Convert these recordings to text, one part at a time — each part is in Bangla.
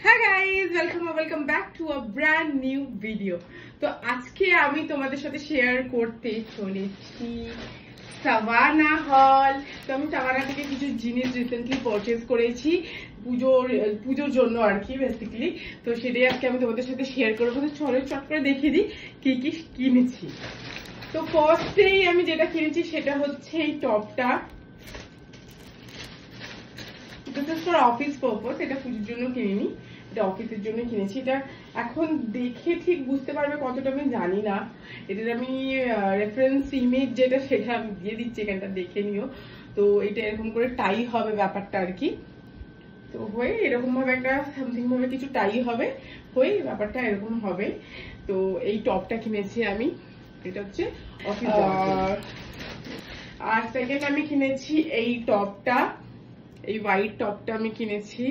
Hi guys, welcome back to a brand new video. তো আজকে আমি তোমাদের সাথে শেয়ার করতে চলেছি সাভানা হল। তো আমি সাভানা থেকে কিছু জিনিস রিসেন্টলি পারচেজ করেছি পুজোর জন্য আর কি বেসিক্যালি। তো সেটাই আজকে আমি তোমাদের সাথে শেয়ার করবো। তো চলো চট করে দেখিয়ে দিই কি কি কিনেছি। তো ফার্স্টেই আমি যেটা কিনেছি সেটা হচ্ছে এই টপটা। This is for office purpose, এটা পুজোর জন্য কিনিনি, এটা অফিসের জন্য কিনেছি। এটা এখন দেখে ঠিক বুঝতে পারবে কতটা আমি জানি না, এটার আমি রেফারেন্স ইমেজ যেটা সেটা আমি দিয়ে দিচ্ছি, এখানটা দেখে নিও। তো এটা এরকম করে টাই হবে ব্যাপারটা আর কি। তো হয়ে এরকম ভাবে একটা সামথিং ভাবে কিছু টাই হবে, হয়ে ব্যাপারটা এরকম হবে। তো এই টপটা কিনেছি আমি, এটা হচ্ছে অফিস। আর সেকেন্ড আমি কিনেছি এই টপটা, এই হোয়াইট টপটা আমি কিনেছি।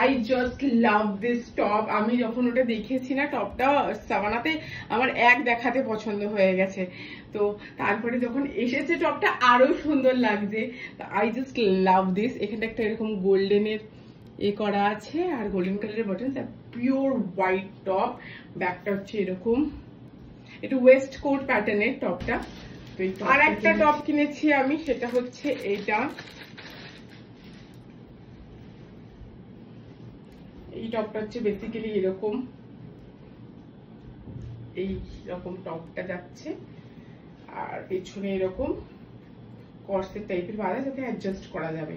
I just love this top. আমি যখন ওটা দেখেছি না টপটা সাভানাতে, আমার এক দেখাতে পছন্দ হয়ে গেছে। তো তারপরে যখন এসেছে টপটা আরো সুন্দর লাগছে। I just love this. এখানটা একটা এরকম গোল্ডেনের করা আছে আর গোল্ডেন কালারের বাটন, পিওর হোয়াইট টপ। ব্যাকটা হচ্ছে এরকম, একটু ওয়েস্ট কোট প্যাটার্নের টপটা। তো আর একটা টপ কিনেছি আমি, সেটা হচ্ছে এইটা। এই টপটা হচ্ছে বেসিক্যালি এরকম, এইরকম টপটা যাচ্ছে আর পেছনে এরকম কর্সেট টাইপের বাঁধা, যাতে অ্যাডজাস্ট করা যাবে।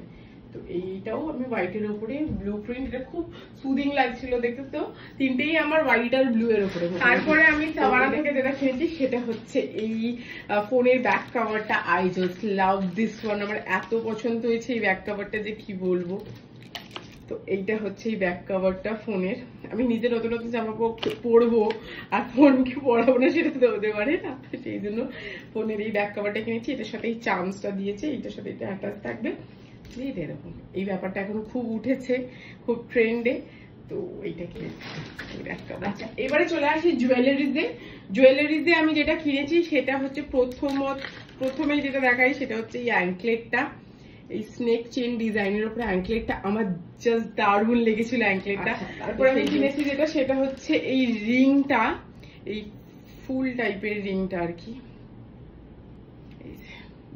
তো এইটাও আমি হোয়াইটের উপরে ব্লু প্রিন্ট, এটা খুব সুদিং লাগছিল দেখতে। তো তিনটেই আমার হোয়াইট আর ব্লু এর উপরে। তারপরে আমি সাভানা থেকে যেটা কিনেছি সেটা হচ্ছে এই ফোনের ব্যাক কভারটা। I just love this one. আমার এত পছন্দ হয়েছে এই ব্যাক কভারটা যে কি বলবো। তো এইটা হচ্ছে এই ব্যাক কভারটা ফোনের। আমি নিজে নতুন নতুন জামা পরবো আর ফোনকে পরাবো না, সেটা তো হতে পারে না। সেই জন্য ফোনের এই ব্যাক কভারটা কিনেছি। এটার সাথে এই চার্মসটা দিয়েছে, এইটার সাথে এটা অ্যাটাচ থাকবে। এরকম এই ব্যাপারটা এখন খুব উঠেছে, খুব ট্রেন্ডে। তো এইটা কিনেছি ব্যাক কভার। আচ্ছা, এবারে চলে আসি জুয়েলারিজে। জুয়েলারিজে আমি যেটা কিনেছি সেটা হচ্ছে প্রথমে যেটা দেখাই সেটা হচ্ছে এই অ্যাঙ্কলেটটা, এই স্নেক চেন ডিজাইনের উপরে অ্যাঙ্কলেটটা। আমার জাস্ট দারুণ লেগেছিল অ্যাঙ্কলেটটা। তারপর আমি কিনেছি যেটা সেটা হচ্ছে এই রিংটা, এই ফুল টাইপের রিংটা আর কি।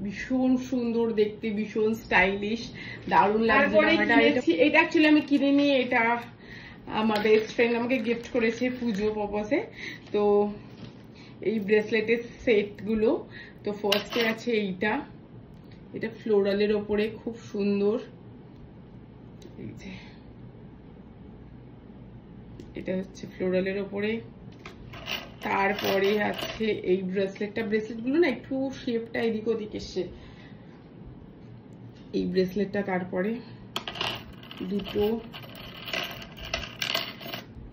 ভীষণ সুন্দর দেখতে, ভীষণ স্টাইলিশ, দারুণ লাগছে। এটা অ্যাকচুয়ালি আমি কিনে নিয়ে, এটা আমার বেস্ট ফ্রেন্ড আমাকে গিফট করেছে পুজো পারপাসে। তো এই ব্রেসলেটের সেট গুলো, তো ফার্স্টে আছে এইটা, এটা ফ্লোরালের ওপরে খুব সুন্দর। এই যে এটা হচ্ছে ফ্লোরালের ওপরে। তারপরে আছে এই ব্রেসলেটটা। ব্রেসলেট গুলো না একটু শেপটা এদিক ওদিক এসছে, এই ব্রেসলেটটা। তারপরে দুটো,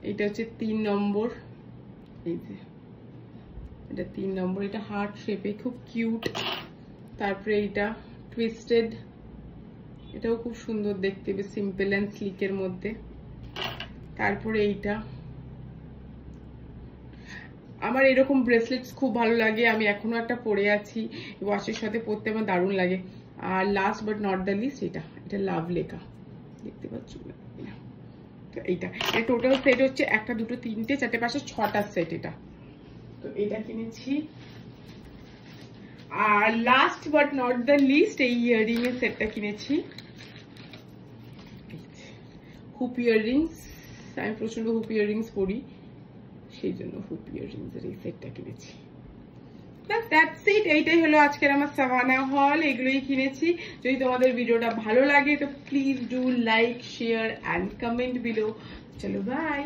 এটা হচ্ছে 3 নম্বর, এই যে এটা 3 নম্বর, এটা হার্ট শেপে, খুব কিউট। তারপরে এইটা টুইস্টেড, এটাও খুব সুন্দর দেখতে, বেশ সিম্পল এন্ড স্লিকের মধ্যে। তারপরে এইটা, আমার এরকম ব্রেসলেটস খুব ভালো লাগে, আমি এখনো একটা পরে আছি, ওয়াচের সাথে পরতে আমার দারুণ লাগে। আর last but not the least, এটা লাভ লেখা, দেখতে পাচ্ছ এইটা। এর টোটাল সেট হচ্ছে 1 2 3 4 5 6টা সেট এটা। তো এটা কিনেছি। আর last but not the least এই ইয়াররিং এর সেটটা কিনেছি। হুপ ইয়াররিংস, আমি প্রচন্ড হুপ ইয়াররিংস পরি, সেই জন্য হুপ ইয়াররিংস এর এই সেটটা কিনেছি। That's it. এইটাই হলো আজকের আমার সাভানা হল, এগুলোই কিনেছি। যদি তোমাদের ভিডিওটা ভালো লাগে তো please do like, share and comment below. চলো বাই।